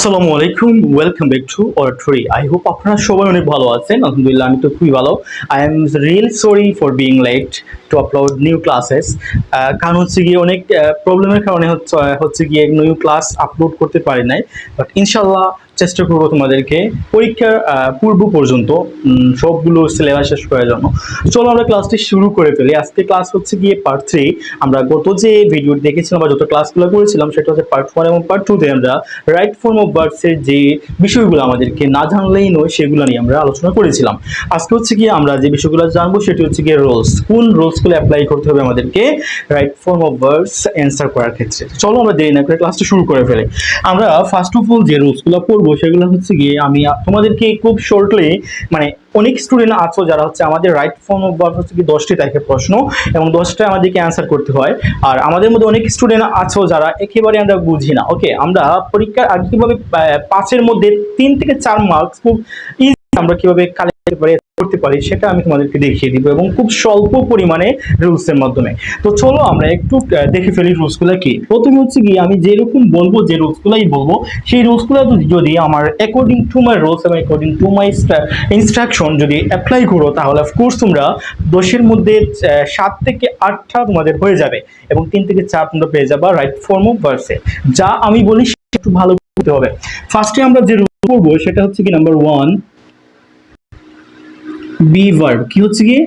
আসসালামু আলাইকুম, welcome back to অর্থরি। আই হোপ আপনারা সবাই অনেক ভালো আছেন। আলহামদুলিল্লাহ, আমি তো খুবই ভালো। I am really sorry for being late to upload new classes. কারণ হচ্ছে গিয়ে অনেক প্রবলেমের কারণে হচ্ছে গিয়ে নিউ ক্লাস আপলোড করতে পারি নাই, বাট ইনশাল্লাহ চেষ্টা করবো তোমাদেরকে পরীক্ষার পূর্ব পর্যন্ত সবগুলো সিলেবাস শেষ করার জন্য। চলো আমরা ক্লাসটি শুরু করে ফেলি। আজকে ক্লাস হচ্ছে গিয়ে পার্ট 3। আমরা গত যে ভিডিও দেখেছিলাম বা যত ক্লাসগুলো করেছিলাম সেটা হচ্ছে পার্ট 1 এবং পার্ট 2 তে আমরা রাইট ফর্ম অফ ভার্বসের যে বিষয়গুলো আমাদেরকে না জানলেই নয় সেগুলো নিয়ে আমরা আলোচনা করেছিলাম। আজকে হচ্ছে গিয়ে আমরা যে বিষয়গুলো জানবো সেটি হচ্ছে গিয়ে রোলস। কোন রোলসগুলো অ্যাপ্লাই করতে হবে আমাদেরকে right form of verbs answer করার ক্ষেত্রে। চলো আমরা দেরি না করে ক্লাসটা শুরু করে ফেলি। আমরা ফার্স্ট অফ অল যে রুলসগুলো পড়বো সেগুলো হচ্ছে গিয়ে আমি তোমাদেরকে খুব শর্টলি, মানে অনেক স্টুডেন্ট আছো যারা হচ্ছে আমাদের রাইট ফর্ম অফ ভার্ব হচ্ছে কি 10টি টাইপে প্রশ্ন এবং 10টা আমাদেরকে অ্যান্সার করতে হয়। আর আমাদের মধ্যে অনেক স্টুডেন্ট আছো যারা একেবারে আমরা বুঝি না। ওকে, আমরা পরীক্ষার আগে কিভাবে 5-এর মধ্যে 3 থেকে 4 মার্কস খুব ইজি আমরা কিভাবে করতে পারি সেটা আমি তোমাদেরকে দেখিয়ে দিব এবং খুব স্বল্প পরিমাণে রুলস এর মাধ্যমে। তো চলো আমরা একটু দেখে ফেলি রুলসগুলো কি। প্রথমে হচ্ছে কি আমি যেরকম বলবো, যে রুলসগুলাই বলবো সেই রুলসগুলো যদি আমার অ্যাকর্ডিং টু মাই রুলস এবং অ্যাকর্ডিং টু মাই ইনস্ট্রাকশন যদি অ্যাপ্লাই করো তাহলে অফকোর্স তোমরা 10-এর মধ্যে 7 থেকে 8টা তোমাদের হয়ে যাবে এবং 3 থেকে 4 তোমরা পেয়ে যাবে রাইট ফর্ম অফ ভার্বসে। যা আমি বলি সেটা একটু ভালো করতে হবে। ফার্স্টে আমরা যে রুল করবো সেটা হচ্ছে কি নাম্বার 1, বি ভার্ব। কি হচ্ছে কি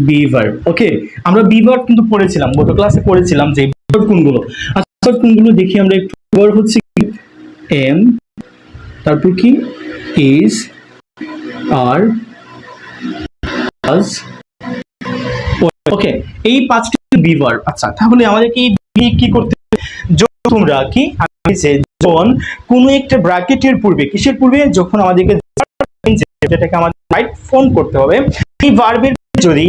বি ভার্ব। ওকে, আমরা বি ভার্ব কিন্তু পড়েছিলাম, গত ক্লাসে পড়েছিলাম যে ভার্ব কোনগুলো। আচ্ছা কোনগুলো দেখি আমরা একটু। ভার্ব হচ্ছে কি এম, তারপর কি ইজ, আর, ডাজ। ওকে, এই 5টি বি ভার্ব। আচ্ছা তাহলে আমাদেরকে এই বি কি করতে হবে? তোমরা কি যখন কোনো একটা ব্র্যাকেটের পূর্বে, কিসের পূর্বে, যখন আমাদেরকে যেটাকে আমাদের রাইট ফর্ম করতে হবে, এই ভার্বের যদি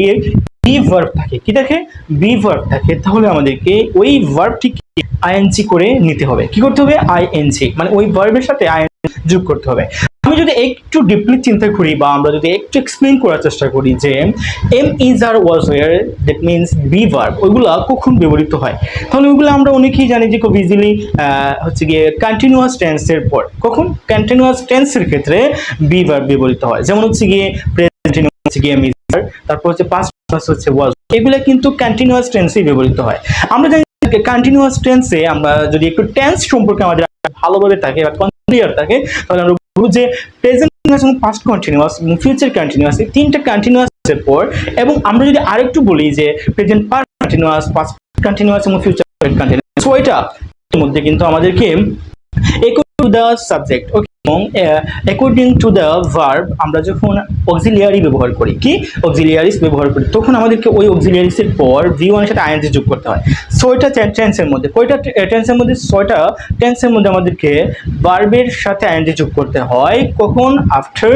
বি ভার্ব থাকে, কি থাকে বি ভার্ব থাকে, তাহলে আমাদেরকে ওই ভার্বটিকে আইএনজি করে নিতে হবে। কি করতে হবে? আইএনজি, মানে ওই ভার্বের সাথে আইএনজি যোগ করতে হবে। আমি যদি একটু ডিপলি চিন্তা করি বা আমরা যদি একটু এক্সপ্লেইন করার চেষ্টা করি যে am is are was were, that means be verb, ওইগুলা কখন ব্যবহৃত হয়, তাহলে ওইগুলো আমরা অনেকেই জানি যে খুব ইজিলি হচ্ছে গিয়ে কন্টিনিউয়াস টেন্সের পর। কখন? কন্টিনিউয়াস টেন্সের ক্ষেত্রে বি ভার্ব ব্যবহৃত হয়। যেমন হচ্ছে গিয়ে প্রেজেন্ট হচ্ছে গিয়ে এম ইজ, তারপর হচ্ছে পাস্ট হচ্ছে ওয়াজ, এগুলা কিন্তু কন্টিনিউয়াস টেন্সেই ব্যবহৃত হয়। আমরা জানি কন্টিনিউয়াস টেন্সে আমরা যদি একটু টেন্স সম্পর্কে আমাদের ভালোভাবে থাকে বা ক্লিয়ার থাকে তাহলে আমরা বলবো যে প্রেজেন্ট কন্টিনিউয়াস এবং পাস্ট কন্টিনিউয়াস এবং ফিউচার কন্টিনিউয়াস, এই তিনটা কন্টিনিউয়াসের পর, এবং আমরা যদি আরেকটু বলি যে present perfect continuous, past continuous এবং ফিউচার কন্টিনিউয়াস, তো এটার মধ্যে কিন্তু আমাদেরকে according to the subject, okay, এবং according to the verb আমরা যখন অক্সিলিয়ারি ব্যবহার করি, কি অক্সিলিয়ারিস ব্যবহার করি, তখন আমাদেরকে ওই অক্সিলিয়ারিস এর পর v1 এর সাথে আইএনজি যোগ করতে হয়। 6টা টেন্সের মধ্যে, কয়টা টেন্সের মধ্যে? 6টা টেন্সের মধ্যে আমাদেরকে ভার্বের সাথে আইএনজি যোগ করতে হয়। কখন? After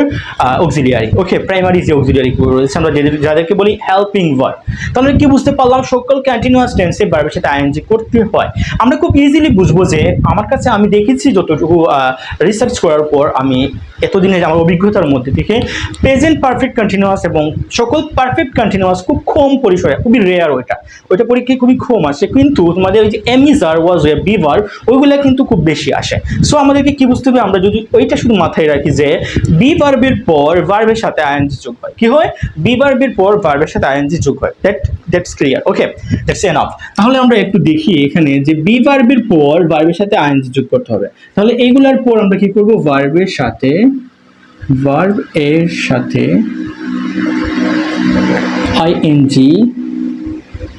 auxiliary. ওকে, প্রাইমারি যে অক্সিলিয়ারি রয়েছে আমরা যাদেরকে বলি হেল্পিং ভার্ব। তাহলে কি বুঝতে পারলাম? সকল কন্টিনিউয়াস টেন্সে ভার্বের সাথে আইএনজি করতে হয়। আমরা খুব ইজিলি বুঝবো যে আমার কাছে আমি দেখেছি যতটুকু রিসার্চ করার পর, আমি এতদিনে আমার অভিজ্ঞতার মধ্যে থেকে প্রেজেন্ট পারফেক্ট কন্টিনিউয়াস এবং সকল পারফেক্ট কন্টিনিউয়াস খুব কম পরিসরে, খুবই রেয়ার, ওইটা পরীক্ষায় খুবই কম আসে, কিন্তু তোমাদের ওই যে am is are was were be verb ওইগুলা কিন্তু খুব বেশি আসে। সো আমাদেরকে কি বুঝতে হবে? আমরা যদি ওইটা শুধু মাথায় রাখি যে বি ভার্বের পর ভার্বের সাথে আইএনজি যোগ হয়, কি হয়? বি ভার্বের পর ভার্বের সাথে আইএনজি যোগ হয়। That's clear. Okay, that's enough. তাহলে আমরা একটু দেখি এখানে যে বি ভার্বের পর ভার্বের সাথে আইএনজি যোগ করতে হবে। তাহলে এইগুলার পর আমরা কি করব? ভার্ব এর সাথে আইএনজি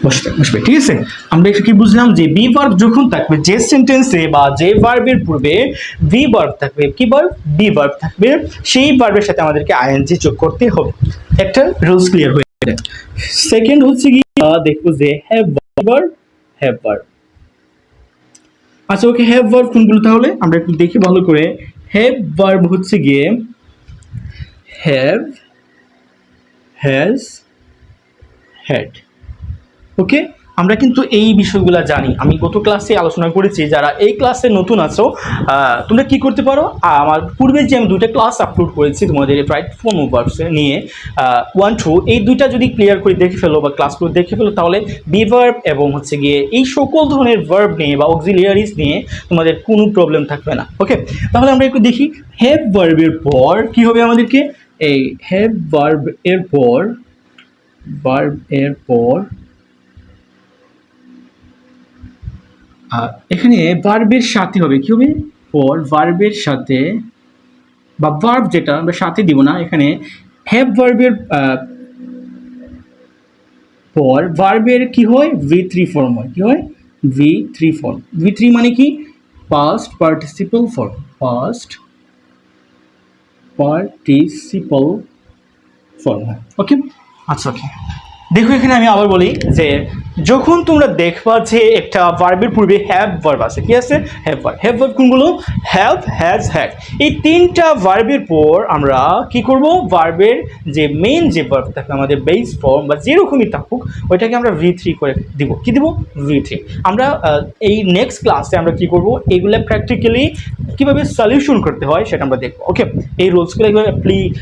বসবে। ঠিক আছে, আমরা কি বুঝলাম? যে বি ভার্ব যখন থাকবে, যে সেন্টেন্সে বা যে ভার্বের পূর্বে বি ভার্ব থাকবে, কি ভার্ব? বি ভার্ব থাকবে, সেই ভার্বের সাথে আমাদেরকে আইএনজি যোগ করতে হবে। একটা রুলস ক্লিয়ার হয়ে গেল। সেকেন্ড হচ্ছে কি দেখো যে হ্যাভ ভার্ব। আচ্ছা ওকে, হ্যাভ ভার্ব কোনগুলো? তাহলে আমরা একটু দেখি ভালো করে। হ্যাভ ভার্ব হচ্ছে গিয়ে হ্যাভ, হ্যাজ, হ্যাড। ওকে, আমরা কিন্তু এই বিষয়গুলো জানি। আমি গত ক্লাসে আলোচনা করেছি, যারা এই ক্লাসে নতুন আছো তোমরা কি করতে পারো, আমার পূর্বে যে আমি দুইটা ক্লাস আপলোড করেছি তোমাদের রাইট ফর্ম অফ ভার্বস নিয়ে 1 2, এই দুইটা যদি ক্লিয়ার করে দেখে ফেলো বা ক্লাসগুলো দেখে ফেলো, তাহলে বি ভার্ব এবং হচ্ছে গিয়ে এই সকল ধরনের ভার্ব নিয়ে বা অক্সিলিয়ারিজ নিয়ে তোমাদের কোনো প্রবলেম থাকবে না। ওকে, তাহলে আমরা একটু দেখি হ্যাভ ভার্বের পর কি হবে আমাদেরকে। এই হ্যাভ ভার্ব এর পর এখানে ভার্বের সাথে হবে কি হবে, পর ভার্বের সাথে বা ভার্ব যেটা আমরা সাথে দিব না, এখানে হ্যাভ ভার্বের পর ভার্বের কি হয়, V3 ফর্ম হয়। কি হয়? V3 form. V3 মানে কি? Past participle form. Past participle form হয়। ওকে, আচ্ছা ওকে, দেখো এখানে আমি আবার বলি যে যখন তোমরা দেখবা যে একটা ভার্বের পূর্বে হ্যাভ ভার্ব আছে, কি আছে? Have verb. হ্যাভ ভার্ব কোনগুলো? Have, has, had. এই তিনটা ভার্বের পর আমরা কি করব, ভার্বের যে মেইন যে ভার্ব থাকে আমাদের বেস ফর্ম বা যেরকমই থাকুক ওইটাকে আমরা V3 করে দিব। কি দিব? V3। আমরা এই নেক্সট ক্লাসে আমরা কি করব, এগুলা প্র্যাকটিক্যালি কিভাবে সলিউশন করতে হয় সেটা আমরা দেখবো। ওকে, এই রুলসগুলো কিভাবে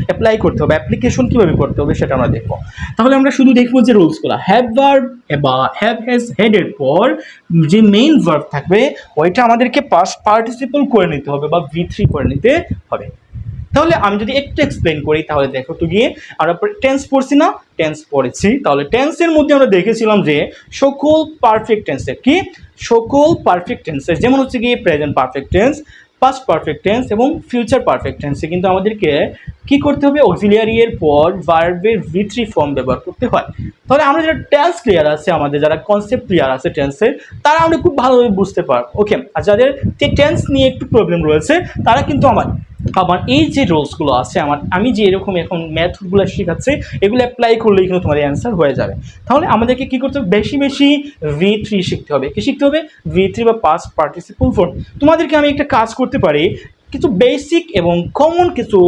অ্যাপ্লাই করতে হবে, অ্যাপ্লিকেশন কিভাবে করতে হবে সেটা আমরা দেখবো। তাহলে আমরা শুধু দেখবো যে রুলসগুলো, হ্যাভ ভার্ব বা হ্যাভ হ্যাজ হেড এর পর যে মেইন ভার্ব থাকবে ওইটা আমাদেরকে পাস্ট পার্টিসিপল করে নিতে হবে বা V3 করে নিতে হবে। তাহলে আমি যদি একটু এক্সপ্লেন করি, তাহলে দেখো তো গিয়ে আমরা টেন্স পড়ছি না, টেন্স পড়েছি। তাহলে টেন্সের মধ্যে আমরা দেখেছিলাম যে সকল পারফেক্ট টেন্সের কি, সকল পারফেক্ট টেন্সের যেমন হচ্ছে গিয়ে present perfect tense, past perfect tense এবং ফিউচার পারফেক্ট টেন্সে কিন্তু আমাদেরকে কি করতে হবে, অক্সিলিয়ারি এর পর ভার্বের V3 ফর্ম ব্যবহার করতে হয়। তাহলে আমরা যারা টেন্স ক্লিয়ার আছে, আমাদের যারা কনসেপ্ট ক্লিয়ার আছে টেন্সের, তারা আমরা খুব ভালোভাবে বুঝতে পারবো। ওকে, আর যাদের টেন্স নিয়ে একটু প্রবলেম রয়েছে তারা কিন্তু আমার এই যে রুলসগুলো আছে, আমি যে এরকম এখন মেথডগুলো শেখাচ্ছি এগুলো অ্যাপ্লাই করলেই কিন্তু তোমাদের অ্যান্সার হয়ে যাবে। তাহলে আমাদেরকে কি করতে হবে, বেশি বেশি V3 শিখতে হবে। কি শিখতে হবে? V3 বা পাস্ট পার্টিসিপল ফর্ম। তোমাদেরকে আমি একটা কাজ করতে পারি, কিছু বেসিক এবং কমন কিছু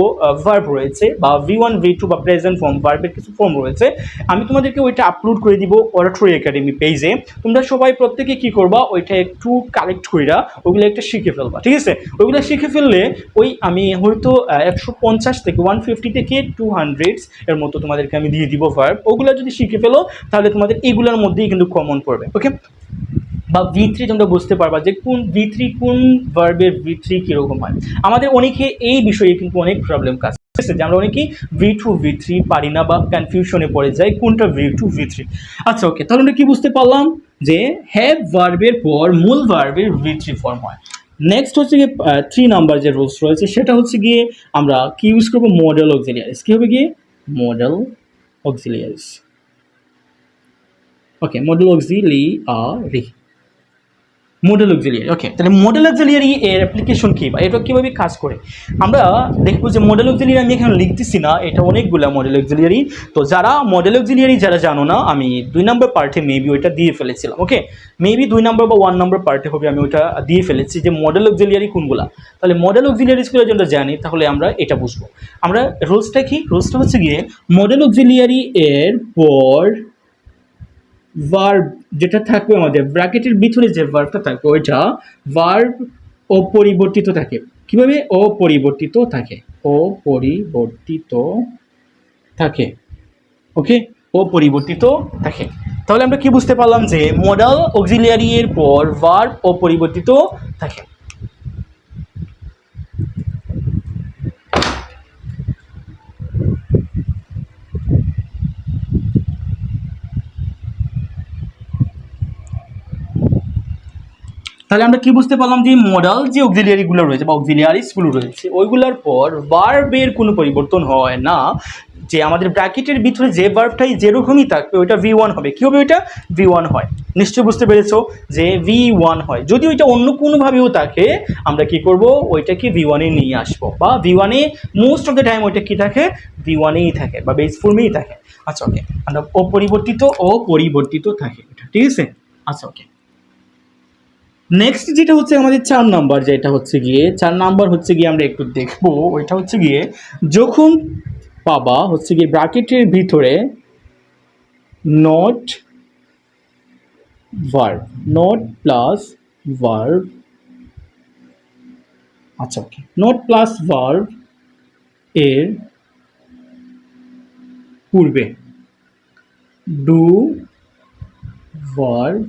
ভার্ব রয়েছে বা V1 V2 বা প্রেজেন্ট ফর্ম ভার্বের কিছু ফর্ম রয়েছে, আমি তোমাদেরকে ওইটা আপলোড করে দিব অরাটরি একাডেমি পেজে। তোমরা সবাই প্রত্যেকে কি করবা, ওইটা একটু কালেক্ট কইরা ওইগুলো একটা শিখে ফেলবা। ঠিক আছে, ওইগুলো শিখে ফেললে ওই আমি হয়তো 150 থেকে 150 থেকে 200 এর মতো তোমাদেরকে আমি দিয়ে দিব ভার্ব। ওগুলো যদি শিখে ফেলো তাহলে তোমাদের এগুলোর মধ্যেই কিন্তু কমন পড়বে। ওকে, বা V3 তোমরা বুঝতে পারবা যে কোন V3 কোন ভার্বের V3 কিরকম হয়। আমাদের অনেকে এই বিষয়ে কিন্তু অনেক প্রবলেম কাজ করছে যে আমরা অনেকেই V2 V3 পারি না বা কনফিউশনে পড়ে যাই কোনটা V2 V3। আচ্ছা ওকে, তাহলে আমরা কি বুঝতে পারলাম যে হ্যাভ ভার্বের পর মূল ভার্বের V3 ফর্ম হয়। নেক্সট হচ্ছে গিয়ে 3 নাম্বার যে রুলস রয়েছে সেটা হচ্ছে গিয়ে আমরা কি ইউজ করবো, মডেল অক্সিলিয়ারিজ। কি হবে গিয়ে? মডেল অক্সিলিয়ারিজ। ওকে, মডেল অক্সিলিয়ারি, মডেল অক্সিলিয়ারি। ওকে, তাহলে মডেল অক্সিলিয়ারি এর অ্যাপ্লিকেশন কি বা এটা কিভাবে কাজ করে আমরা দেখবো। যে মডেল অক্সিলিয়ারি আমি এখানে লিখতেছি না, এটা অনেকগুলা মডেল অক্সিলিয়ারি। তো যারা মডেল অক্সিলিয়ারি যারা জানো না, আমি 2 নম্বর পার্টে মেবি ওইটা দিয়ে ফেলেছিলাম। ওকে, মেবি 2 নম্বর বা 1 নম্বর পার্টে হবে আমি ওইটা দিয়ে ফেলেছি যে মডেল অক্সিলিয়ারি কোনগুলা। তাহলে মডেল অক্সিলিয়ারিজগুলো যদি জানি তাহলে আমরা এটা বুঝবো। আমরা রুলসটা কি, রুলসটা হচ্ছে গিয়ে মডেল অক্সিলিয়ারি এর পর ভার্ব যেটা থাকবে আমাদের ব্র্যাকেটের ভিতরে যে ভার্বটা থাকবে ওইটা ভার্ব অপরিবর্তিত থাকে। কিভাবে? অপরিবর্তিত থাকে, অপরিবর্তিত থাকে। ওকে, অপরিবর্তিত থাকে। তাহলে আমরা কি বুঝতে পারলাম যে মডেল অক্সিলিয়ারি এর পর ভার্ব অপরিবর্তিত থাকে। তাহলে আমরা কি বুঝতে পারলাম যে মডেল যে অক্সিলিয়ারিগুলো রয়েছে বা অক্সিলিয়ারিজগুলো রয়েছে ওইগুলোর পর ভার্বের কোনো পরিবর্তন হয় না। যে আমাদের ব্র্যাকেটের ভিতরে যে ভার্বটাই যেরকমই থাকবে ওইটা V1 হবে। কি হবে? ওইটা V1 হয়। নিশ্চয়ই বুঝতে পেরেছো যে V1 হয়। যদি ওইটা অন্য কোনোভাবেও থাকে আমরা কি করব, ওইটাকে V1 এ নিয়ে আসবো বা V1 A most of the time ওইটা কি থাকে, V1 এই থাকে বা বেস ফর্মেই থাকে। আচ্ছা ওকে, আমরা অপরিবর্তিত থাকে এটা, ঠিক আছে। আচ্ছা ওকে, নেক্সট যেটা হচ্ছে আমাদের 4 নাম্বার, যেটা হচ্ছে গিয়ে 4 নাম্বার হচ্ছে গিয়ে আমরা একটু দেখবো, ওইটা হচ্ছে গিয়ে যখন পাবা হচ্ছে গিয়ে ব্র্যাকেটের ভিতরে not verb, not plus verb, আচ্ছা ওকে, নট প্লাস ভার্ব এর পূর্বে ডু ভার্ব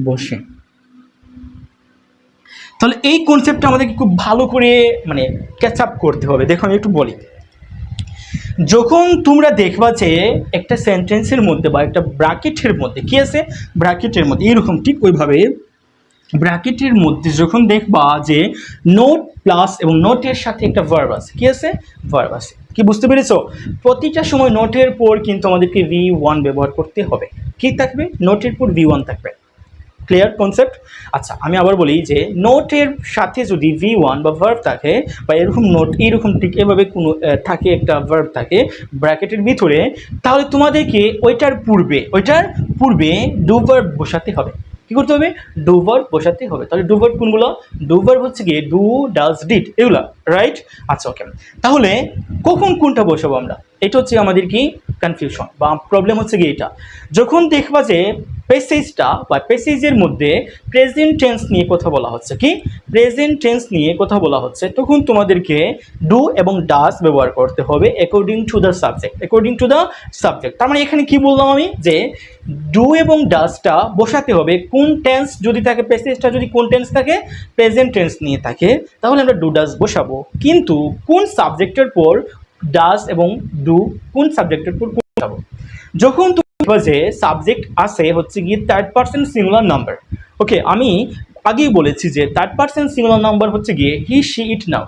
বসে। তাহলে এই কনসেপ্টটা আমাদেরকে খুব ভালো করে মানে ক্যাচ আপ করতে হবে। দেখো আমি একটু বলি, যখন তোমরা দেখবা যে একটা সেন্টেন্সের মধ্যে বা একটা ব্র্যাকেটের মধ্যে কি আছে, ব্র্যাকেটের মধ্যে এরকম ঠিক ওইভাবে ব্র্যাকেটের মধ্যে যখন দেখবা যে নোট প্লাস এবং নোটের সাথে একটা ভার্ব আছে, কি আছে, ভার্ব আছে, কি বুঝতে পেরেছো? প্রতিটা সময় নোটের পর কিন্তু আমাদেরকে V1 ব্যবহার করতে হবে। কি থাকবে? নোটের পর V1 থাকবে। Clear concept? আচ্ছা আমি আবার বলি যে নোটের সাথে যদি V1 বা ভার্ব থাকে বা এরকম নোট এইরকম ঠিক এভাবে কোনো থাকে একটা ভার্ব থাকে ব্র্যাকেটের ভিতরে, তাহলে তোমাদেরকে ওইটার পূর্বে ডু ভার্ব বসাতে হবে। কি করতে হবে? ডু ভার্ব বসাতে হবে। তাহলে ডু ভার্ব কোনগুলো? ডু ভার্ব হচ্ছে গিয়ে ডু, ডাজ, ডিড, এগুলা, রাইট? আচ্ছা ওকে, তাহলে কখন কোনটা বসাবো আমরা? এটা হচ্ছে আমাদের কি কনফিউশন বা প্রবলেম হচ্ছে গিয়ে এটা, যখন দেখবা যে প্যাসেজটা বা প্যাসেজের মধ্যে প্রেজেন্ট টেন্স নিয়ে কথা বলা হচ্ছে, কি প্রেজেন্ট টেন্স নিয়ে কথা বলা হচ্ছে, তখন তোমাদেরকে ডু এবং ডাজ ব্যবহার করতে হবে according to the subject, according to the subject. তার মানে এখানে কি বললাম আমি, যে ডু এবং ডাজটা বসাতে হবে কোন টেন্স যদি থাকে, প্যাসেজটা যদি কোন টেন্স থাকে, প্রেজেন্ট টেন্স নিয়ে থাকে, তাহলে আমরা ডু ডাজ বসাবো। কিন্তু কোন সাবজেক্টের পর ডাজ এবং ডু, কোন সাবজেক্টের পর কোন বসাবো? যখন যে সাবজেক্ট আছে হচ্ছে গিয়ে থার্ড পারসন সিঙ্গুলার নাম্বার। ওকে, আমি আগেই বলেছি যে থার্ড পারসন সিঙ্গুলার নাম্বার হচ্ছে গিয়ে হি, শি, ইট, নাও।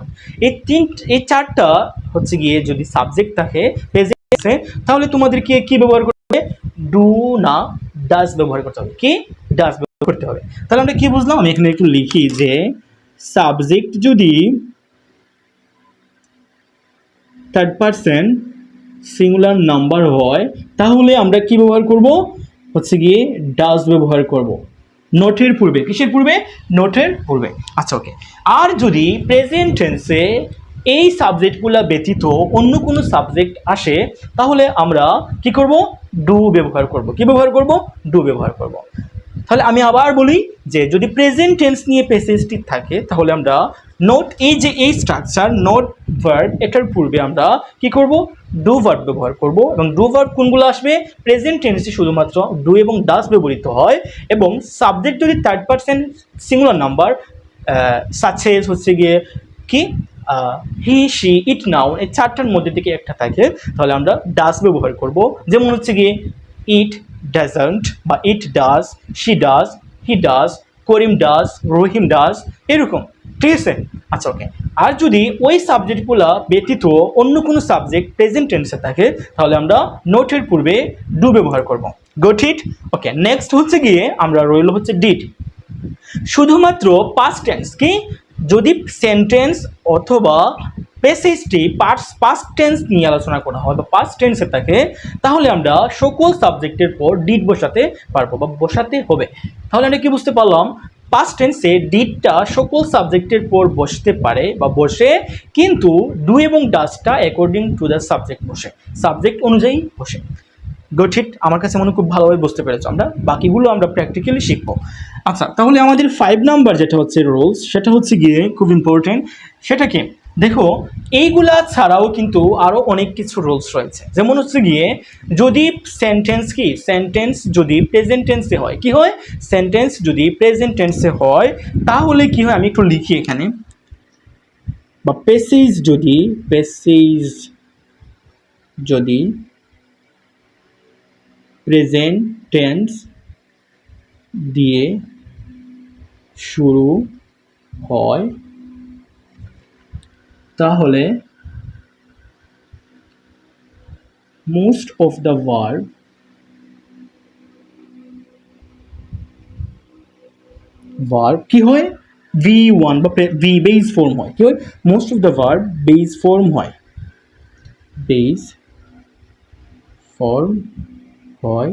এই চারটা হচ্ছে গিয়ে যদি সাবজেক্ট থাকে প্রেজেন্ট, তাহলে তোমাদেরকে কি ব্যবহার করতে হবে? ডু না ডাজ ব্যবহার করতে হবে। কি? ডাজ ব্যবহার করতে হবে। তাহলে আমরা কি বুঝলাম? আমি এখানে একটু লিখি যে সাবজেক্ট যদি থার্ড পারসন সিঙ্গুলার নাম্বার হয় তাহলে আমরা কি ব্যবহার করব? হচ্ছে গিয়ে ডাজ ব্যবহার করব নোটের পূর্বে। কিসের পূর্বে? নোটের পূর্বে। আচ্ছা ওকে, আর যদি প্রেজেন্ট টেন্সে এই সাবজেক্টগুলো ব্যতীত অন্য কোনো সাবজেক্ট আসে তাহলে আমরা কি করব? ডু ব্যবহার করব। কি ব্যবহার করব? ডু ব্যবহার করব। তাহলে আমি আবার বলি যে যদি প্রেজেন্ট টেন্স নিয়ে প্যাসেজটি থাকে তাহলে আমরা নোট, এই যে এই স্ট্রাকচার নোট ভার্ব, এটার পূর্বে আমরা কি করব? ডু ভার্ব ব্যবহার করব। এবং ডু ভার্ব কোনগুলো আসবে? প্রেজেন্ট টেন্সে শুধুমাত্র ডু এবং ডাজ ব্যবহৃত হয়, এবং সাবজেক্ট যদি third person singular number such as হচ্ছে গিয়ে কি হি, শি, ইট, নাও, এই চারটার মধ্যে থেকে একটা থাকে তাহলে আমরা ডাজ ব্যবহার করব। যেমন হচ্ছে গিয়ে ইট ডাজন্ট বা it does, she does, he does, Karim does, Rahim does, এরকম। ঠিক আছে? আচ্ছা ওকে, আর যদি ওই সাবজেক্টগুলো ব্যতীত অন্য কোনো সাবজেক্ট প্রেজেন্ট টেন্সে থাকে তাহলে আমরা নোটের পূর্বে ডু ব্যবহার করব। Got it? ওকে, নেক্সট হচ্ছে গিয়ে আমরা রইল হচ্ছে ডিড। শুধুমাত্র পাস্ট টেন্স, কি যদি সেন্টেন্স অথবা প্যাসেজটি পাস্ট টেন্স নিয়ে আলোচনা করা হয় বা পাস্ট টেন্সে থাকে তাহলে আমরা সকল সাবজেক্টের পর ডিড বসাতে পারবো বা বসাতে হবে। তাহলে আমরা কি বুঝতে পারলাম? পাস্ট টেন্সে ডিডটা সকল সাবজেক্টের পর বসতে পারে বা বসে, কিন্তু ডু এবং ডাজটা অ্যাকর্ডিং টু দ্য সাবজেক্ট বসে, সাবজেক্ট অনুযায়ী বসে। গঠিত? আমার কাছে মনে খুব ভালোভাবে বুঝতে পেরেছো। আমরা বাকিগুলো আমরা প্র্যাকটিক্যালি শিখবো। আচ্ছা, তাহলে আমাদের 5 নাম্বার যেটা হচ্ছে রুলস, সেটা হচ্ছে গিয়ে খুব ইম্পর্টেন্ট। সেটা কি? দেখো, এইগুলা ছাড়াও কিন্তু আরও অনেক কিছু রুলস রয়েছে। যেমন হচ্ছে গিয়ে যদি সেন্টেন্স, কি সেন্টেন্স যদি প্রেজেন্ট টেন্সে হয়, কি হয়? সেন্টেন্স যদি প্রেজেন্ট টেন্সে হয় তাহলে কি হয়? আমি একটু লিখি এখানে, বা প্যাসেজ যদি প্রেজেন্ট টেন্স দিয়ে শুরু হয় তাহলে মোস্ট অফ দ্য ভার্ব কি হয়? V1 বা ভি বেস ফর্ম হয়। কি হয়? Most of the verb base form হয়, বেস ফর্ম হয়।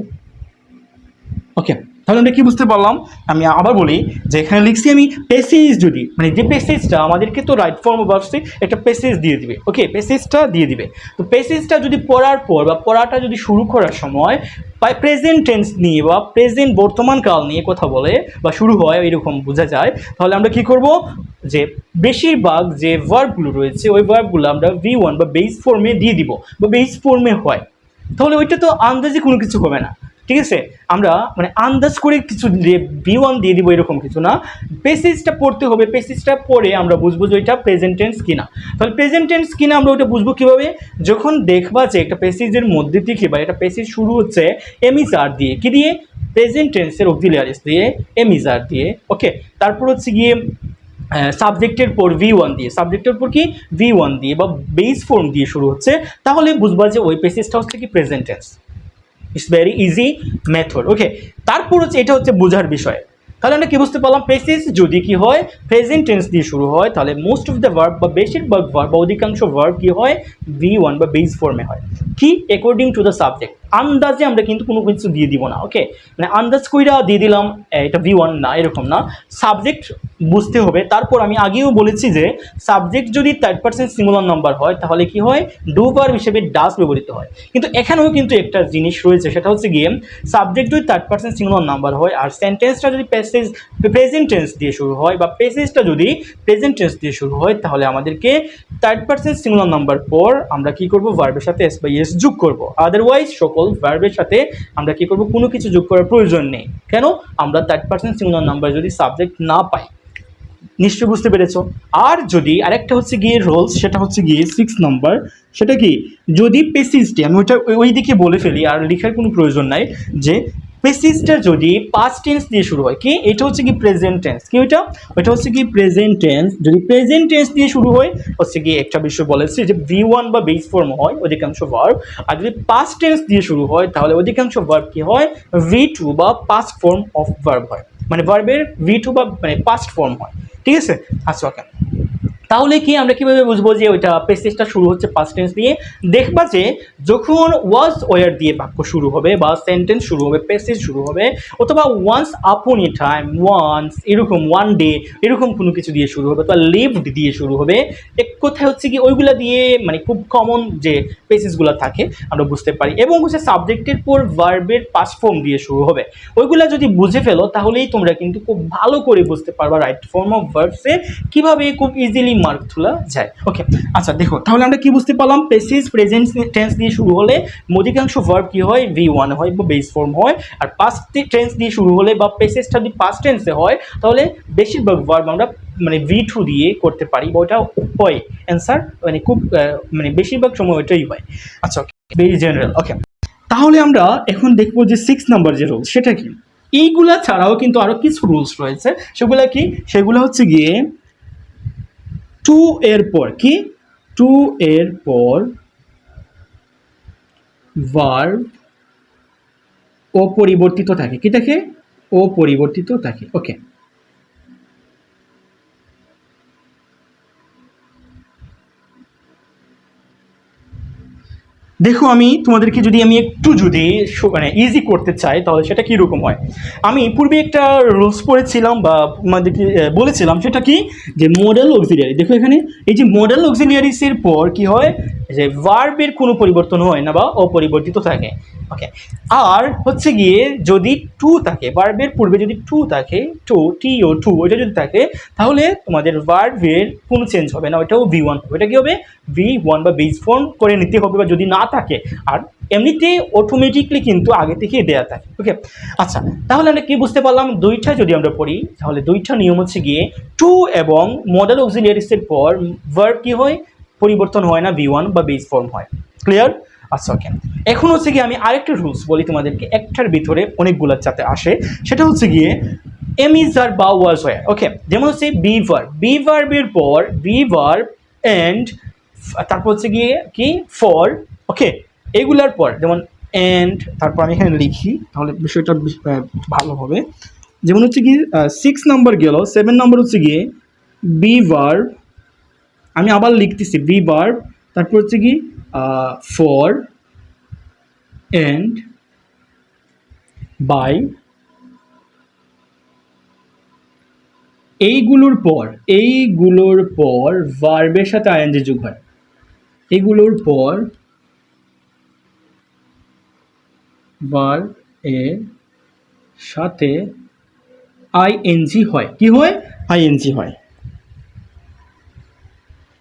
ওকে, তাহলে আমরা কি বুঝতে পারলাম? আমি আবার বলি যে এখানে লিখছি আমি প্যাসেজ, যদি মানে যে প্যাসেজটা আমাদেরকে তো রাইট ফর্ম অফ ভার্বসে একটা প্যাসেজ দিয়ে দিবে, ওকে, প্যাসেজটা দিয়ে দিবে। তো প্যাসেজটা যদি পড়ার পর বা পড়াটা যদি শুরু করার সময় প্রেজেন্ট টেন্স নিয়ে বা প্রেজেন্ট বর্তমান কাল নিয়ে কথা বলে বা শুরু হয় এরকম বোঝা যায়, তাহলে আমরা কি করব, যে বেশিরভাগ যে ভার্বগুলো রয়েছে ওই ভার্বগুলো আমরা V1 বা বেস ফর্মে দিয়ে দিব বা বেস ফর্মে হয়। তাহলে ওইটা তো আন্দাজে কোনো কিছু হবে না, ঠিক আছে? আমরা মানে আন্দাজ করে কিছু V1 দিয়ে দিব এরকম কিছু না, পেসেজটা পড়তে হবে, পেসেজটা পড়ে আমরা বুঝবো যে ওইটা প্রেজেন্ট টেন্স কিনা। তাহলে প্রেজেন্ট টেন্স কিনা আমরা ওইটা বুঝবো কীভাবে? যখন দেখবা যে একটা পেসেজের মধ্যে থেকে বা একটা পেসেজ শুরু হচ্ছে এমইজার দিয়ে, কি দিয়ে? প্রেজেন্ট টেন্সের অক্সিলিয়ারিস দিয়ে, এমইজার দিয়ে, ওকে। তারপর হচ্ছে গিয়ে সাবজেক্টের পর V1 দিয়ে, সাবজেক্টের পর কি V1 দিয়ে বা বেস ফর্ম দিয়ে শুরু হচ্ছে, তাহলে বুঝবা যে ওই পেসেজটা হচ্ছে কি present tense. It's very easy method, okay. তারপর হচ্ছে এটা হচ্ছে বোঝার বিষয়। তাহলে আমরা কি বুঝতে পারলাম? প্যাসেজ যদি কি হয় প্রেজেন্ট টেন্স দিয়ে শুরু হয়, তাহলে মোস্ট অফ দ্য ভার্ব বা বেশিরভাগ ভার্ব বা অধিকাংশ ভার্ব কি হয় V1 বা বেস ফর্মে হয়। কি? According to the subject. আন্দাজে আমরা কিন্তু কোনো কিছু দিয়ে দিব না, ওকে, মানে আন্দাজ কইরা দিয়ে দিলাম এটা V1 না, এরকম না। সাবজেক্ট বুঝতে হবে। তারপর আমি আগেও বলেছি যে সাবজেক্ট যদি থার্ড পারসন সিঙ্গুলার নাম্বার হয় তাহলে কি হয় ডু ভার্ব হিসেবে ডাজ ব্যবহৃত হয়। কিন্তু এখানেও কিন্তু একটা জিনিস রয়েছে, সেটা হচ্ছে গিয়ে সাবজেক্ট যদি থার্ড পারসন সিঙ্গুলার নাম্বার হয় আর সেন্টেন্সটা যদি প্রেজেন্ট টেন্স দিয়ে শুরু হয় বা প্যাসেজটা যদি প্রেজেন্ট টেন্স দিয়ে শুরু হয়, তাহলে আমাদেরকে থার্ড পারসন সিঙ্গুলার নাম্বার পর আমরা কি করব ভার্বের সাথে এস বা ইয়েস যোগ করব। আদারওয়াইজ সকল ভার্বের সাথে আমরা কি করব কোনো কিছু যোগ করার প্রয়োজন নেই। কেন? আমরা থার্ড পারসন সিঙ্গুলার নাম্বার যদি সাবজেক্ট না পাই। নিশ্চয় বুঝতে পেরেছো? আর যদি আরেকটা হচ্ছে গিয়ে রোলস, সেটা হচ্ছে গিয়ে 6 নাম্বার, সেটা কি যদি পেসিজটি, আমি ওইটা ওই দিকে বলে ফেলি আর লেখার কোনো প্রয়োজন নাই, যে পেসিজটা যদি পাস্ট টেন্স দিয়ে শুরু হয়, কি এটা হচ্ছে কি প্রেজেন্ট টেন্স, কি ওইটা হচ্ছে কি প্রেজেন্ট টেন্স। যদি প্রেজেন্ট টেন্স দিয়ে শুরু হয় হচ্ছে কি একটা বিষয় বলেছি যে V1 বা বেস ফর্ম হয় অধিকাংশ ভার্ব, আর যদি পাস্ট টেন্স দিয়ে শুরু হয় তাহলে অধিকাংশ ভার্ব কি হয় V2 বা পাস্ট ফর্ম অফ ভার্ব হয়, মানে ভার্বের V2 বা মানে পাস্ট ফর্ম হয়, ঠিক আছে? আচ্ছা, ওকে। তাহলে কি আমরা কিভাবে বুঝবো যে ওইটা প্যাসেজটা শুরু হচ্ছে পাস্ট টেন্স দিয়ে? দেখবা যে যখন ওয়াজ ওয়ার দিয়ে বাক্য শুরু হবে বা সেন্টেন্স শুরু হবে, প্যাসেজ শুরু হবে, অথবা once upon a time, once এরকম, ওয়ান ডে এরকম কোনো কিছু দিয়ে শুরু হবে, বা লিভড দিয়ে শুরু হবে, এক কথায় হচ্ছে কি ওইগুলা দিয়ে মানে খুব কমন যে প্যাসেজগুলো থাকে আমরা বুঝতে পারি, এবং হচ্ছে সাবজেক্টের পর ভার্বের পাস্ট ফর্ম দিয়ে শুরু হবে। ওইগুলা যদি বুঝে ফেলো তাহলেই তোমরা কিন্তু খুব ভালো করে বুঝতে পারবা রাইট ফর্ম অফ ভার্বসে কিভাবে খুব ইজিলি মার্ক তোলা যায়, ওকে। আচ্ছা দেখো, তাহলে আমরা কি বুঝতে পারলাম? প্যাসেজ প্রেজেন্ট টেন্স দিয়ে শুরু হলে অধিকাংশ ভার্ব কি হয় V1 হয় বা বেস ফর্ম হয়, আর পাস্ট টেন্স দিয়ে শুরু হলে বা প্যাসেজটা যদি পাস্ট টেন্সে হয় তাহলে বেশিরভাগ ভার্ব আমরা মানে V2 দিয়ে করতে পারি বা ওটা হয় অ্যান্সার, মানে খুব মানে বেশিরভাগ সময় ওইটাই হয়। আচ্ছা, ওকে, ভেরি জেনারেল, ওকে। তাহলে আমরা এখন দেখবো যে 6 নাম্বার যে রুল সেটা কি। এইগুলা ছাড়াও কিন্তু আরো কিছু রুলস রয়েছে, সেগুলা কি? সেগুলো হচ্ছে গিয়ে টু এর পর কি, টু এর পর ভার্ব অপরিবর্তিত থাকে, কি থাকে? অপরিবর্তিত থাকে, ওকে। দেখো, আমি তোমাদেরকে যদি আমি একটু যদি মানে ইজি করতে চাই তাহলে সেটা কি রকম হয়। আমি পূর্বে একটা রুলস পড়েছিলাম বা আমাদেরকে বলেছিলাম, সেটা কি যে মডেল অক্সিলিয়ারি। দেখো এখানে এই যে মডেল অক্সিলিয়ারিসের পর কি হয় যে ভার্বের কোনো পরিবর্তন হয় না বা অপরিবর্তিত থাকে, ওকে। আর হচ্ছে গিয়ে যদি টু থাকে, ভার্বের পূর্বে যদি টু থাকে, টু TO2 ওইটা যদি থাকে তাহলে তোমাদের ভার্বের কোনো চেঞ্জ হবে না, ওইটাও V1 হবে। ওইটা কি হবে V1 বা বেস ফর্ম করে নিতে হবে, বা যদি না থাকে আর এমনিতে অটোমেটিকলি কিন্তু আগে থেকেই দেয়া থাকে, ওকে। আচ্ছা, তাহলে আমরা কি বুঝতে পারলাম? দুইটা যদি আমরা পড়ি তাহলে দুইটা নিয়ম হচ্ছে গিয়ে টু এবং মডেল অক্সিলিয়ারিসের পর ভার্ব কি হয় পরিবর্তন হয় না, V1 বা বেস ফর্ম হয়। ক্লিয়ার? আচ্ছা, ওকে। এখন হচ্ছে গিয়ে আমি আরেকটা রুলস বলি তোমাদেরকে, একটার ভিতরে অনেকগুলো যাতে আসে, সেটা হচ্ছে গিয়ে এম ইজ আর বা ওয়াজ হয়, ওকে। যেমন হচ্ছে বি ভার্বের পর বি ভার্ব এন্ড তারপর হচ্ছে গিয়ে কি ফর, ওকে। এগুলার পর যেমন এন্ড, তারপর আমি এখানে লিখি তাহলে বিষয়টা ভালো হবে। যেমন হচ্ছে গিয়ে 6 নাম্বার গেল, 7 নাম্বার হচ্ছে গিয়ে বি ভার্ব, আমি আবার লিখতেছি বি ভার্ব, তারপর হচ্ছে কি ফর এন্ড বাই এইগুলোর পর ভার্বের সাথে আইএনজি যোগ হয়, এগুলোর পর ভার্ব এর সাথে আইএনজি হয়, কি হয়? আইএনজি হয়।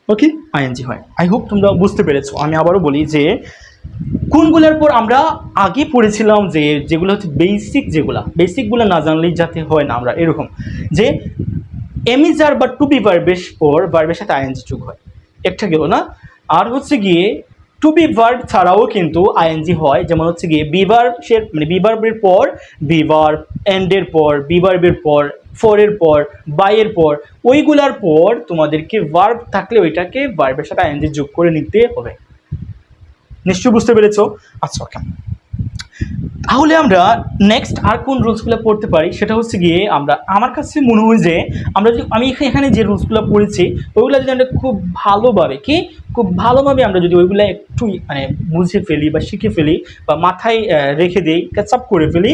ওকে, আইএনজি হয়। আই হোপ তোমরা বুঝতে পেরেছো। আমি আবারও বলি যে কোনগুলোর পর আমরা আগে পড়েছিলাম যে যেগুলো হচ্ছে বেসিকগুলো না জানলেই যাতে হয় না আমরা এরকম যে এমিজার বা টু বি ভার্বের পর ভার্বের সাথে আইএনজি যোগ হয়, একটা গেল না। আর হচ্ছে গিয়ে টু বি ভার্ব ছাড়াও কিন্তু আইএনজি হয়, যেমন হচ্ছে গিয়ে বি ভার্বের মানে বি ভার্বের পর বি ভার্ব, এন্ডের পর বি ভার্বের পর, ফরের পর, বাইয়ের পর, ওইগুলার পর তোমাদেরকে ভার্ব থাকলে ওইটাকে ভার্বের সাথে আইএনজি যোগ করে নিতে হবে। নিশ্চয়ই বুঝতে পেরেছো? আচ্ছা, ওকে। তাহলে আমরা নেক্সট আর কোন রুলসগুলো পড়তে পারি সেটা হচ্ছে গিয়ে আমার কাছে মনে হয় যে আমি এখানে যে রুলসগুলো পড়েছি ওইগুলো যদি আমরা খুব ভালোভাবে আমরা যদি ওইগুলো একটু মানে বুঝে ফেলি বা শিখে ফেলি বা মাথায় রেখে দিই, ক্যাচ আপ করে ফেলি,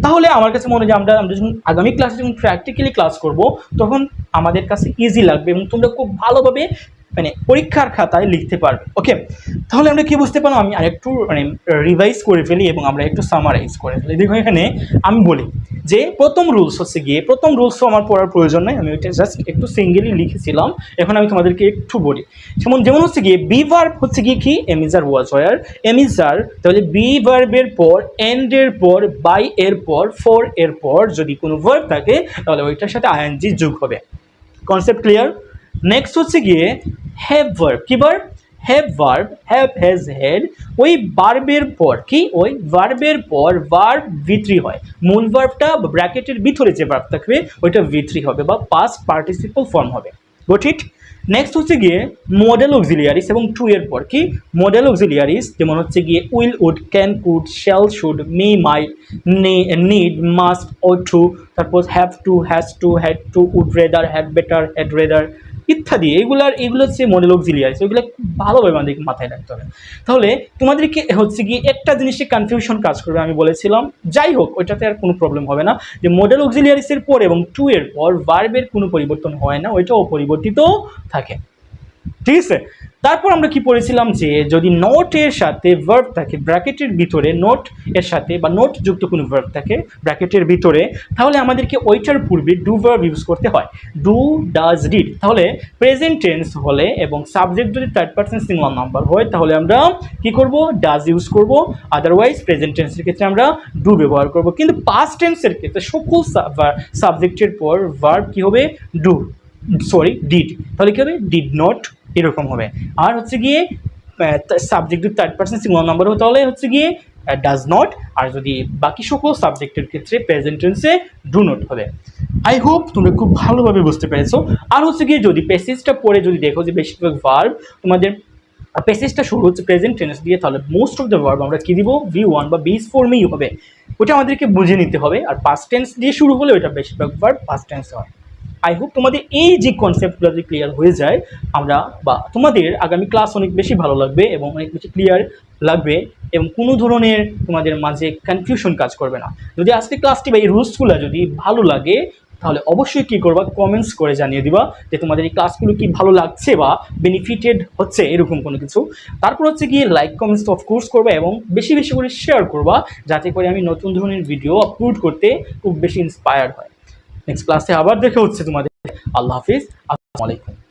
তাহলে আমার কাছে মনে হয় যে আমরা যখন আগামী ক্লাসে যখন প্র্যাকটিক্যালি ক্লাস করব তখন আমাদের কাছে ইজি লাগবে এবং তোমরা খুব ভালোভাবে মানে পরীক্ষার খাতায় লিখতে পারবে। ওকে, তাহলে আমরা কি বুঝতে পারলাম? আমি আরেকটু মানে রিভাইজ করে ফেলি এবং আমরা একটু সামারাইজ করে ফেলি। দেখো এখানে আমি বলি যে প্রথম রুলস তো আমার পড়ার প্রয়োজন নেই, আমি ওইটা জাস্ট একটু সিঙ্গেলি লিখেছিলাম। এখন আমি তোমাদেরকে একটু বলি, যেমন হচ্ছে গিয়ে বি ভার্ব হচ্ছে গিয়ে কি এমিজার ওয়াজ ওয়ার এমিজার, তাহলে বি ভার্বের পর এন্ড এর পর বাই এর পর ফর এর পর যদি কোনো ভার্ব থাকে তাহলে ওইটার সাথে আইএনজি যোগ হবে। Concept clear? নেক্সট হচ্ছে গিয়ে হ্যাভ ভার্ব, কি verb? Have verb, have has had, ওই ভার্বের পর কি ওই ভার্বের পর ভার্ব V3 হয়, মূল ভার্বটা ব্র্যাকেটের ভিতরে যে ভার্ব থাকবে ওইটা V3 হবে বা পাস্ট পার্টিসিপল ফর্ম হবে। Got it? নেক্সট হচ্ছে গিয়ে মডেল অক্সিলিয়ারিস এবং টু এর পর কি মডেল অক্সিলিয়ারিস, যেমন হচ্ছে গিয়ে will, would, can, could, shall, should, may, might, need, must, ought to, তারপর have to, has to, had to, would rather, had better, had rather ইত্যাদি। এগুলো হচ্ছে মডেল অক্সিলিয়ারিস, ওইগুলো খুব ভালোভাবে আমাদেরকে মাথায় রাখতে হবে। তাহলে তোমাদেরকে হচ্ছে গিয়ে একটা জিনিসে কনফিউশন কাজ করবে, আমি বলেছিলাম, যাই হোক ওইটাতে আর কোনো প্রবলেম হবে না, যে মডেল অক্সিলিয়ারিসের পর এবং টু এর পর ভার্বের কোনো পরিবর্তন হয় না, ওইটা অপরিবর্তিত থাকে। ঠিক আছে? তারপর আমরা কি পড়েছিলাম যে যদি নোট এর সাথে ভার্ব থাকে ব্র্যাকেটের ভিতরে, নোট এর সাথে বা নোট যুক্ত কোনো ভার্ব থাকে ব্র্যাকেটের ভিতরে, তাহলে আমাদেরকে ওইটার পূর্বে ডু ভার্ব ইউজ করতে হয়, ডু, ডাজ, ডিড। তাহলে প্রেজেন্ট টেন্স হলে এবং সাবজেক্ট যদি থার্ড পারসন সিঙ্গুলার নাম্বার হয় তাহলে আমরা কি করব? ডাজ ইউজ করব, আদারওয়াইজ প্রেজেন্ট টেন্সের ক্ষেত্রে আমরা ডু ব্যবহার করব। কিন্তু পাস্ট টেন্সের ক্ষেত্রে সকল সাবজেক্টের পর ভার্ব কি হবে? ডিড। তাহলে কি হবে? ডিড নট, এরকম হবে। আর হচ্ছে গিয়ে সাবজেক্ট যদি থার্ড পারসন সিঙ্গুলার নাম্বার হয় তাহলে হচ্ছে গিয়ে ডাজ নট, আর যদি বাকি সকল সাবজেক্টের ক্ষেত্রে প্রেজেন্ট টেন্সে ডু নট হবে। আই হোপ তোমরা খুব ভালোভাবে বুঝতে পেরেছো। আর হচ্ছে গিয়ে যদি প্যাসেজটা পড়ে যদি দেখো যে বেশিরভাগ ভার্ব তোমাদের প্যাসেজটা শুরু হচ্ছে প্রেজেন্ট টেন্স দিয়ে, তাহলে মোস্ট অফ দ্য ভার্ব আমরা কি দিব? V1 বা বিস ফর্মেই হবে, ওটা আমাদেরকে বুঝে নিতে হবে। আর পাস্ট টেন্স দিয়ে শুরু হলে ওটা বেশিরভাগ ভার্ব পাস্ট টেন্স হয়। আই হোপ তোমাদের এই যে কনসেপ্টগুলো যদি ক্লিয়ার হয়ে যায় তোমাদের আগামী ক্লাস অনেক বেশি ভালো লাগবে এবং অনেক বেশি ক্লিয়ার লাগবে এবং কোনো ধরনের তোমাদের মাঝে কনফিউশন কাজ করবে না। যদি আজকে ক্লাসটি বা এই রুলসগুলো যদি ভালো লাগে তাহলে অবশ্যই কী করবা? কমেন্টস করে জানিয়ে দিবা যে তোমাদের এই ক্লাসগুলো কি ভালো লাগছে বা বেনিফিটেড হচ্ছে এরকম কোনো কিছু। তারপর হচ্ছে গিয়ে লাইক, কমেন্টস তো অফকোর্স করবা এবং বেশি বেশি করে শেয়ার করবা, যাতে করে আমি নতুন ধরনের ভিডিও আপলোড করতে খুব বেশি ইন্সপায়ার্ড হয়। নেক্সট ক্লাসে আবার দেখা হচ্ছে তোমাদের। আল্লাহ হাফিজ, আসসালামু আলাইকুম।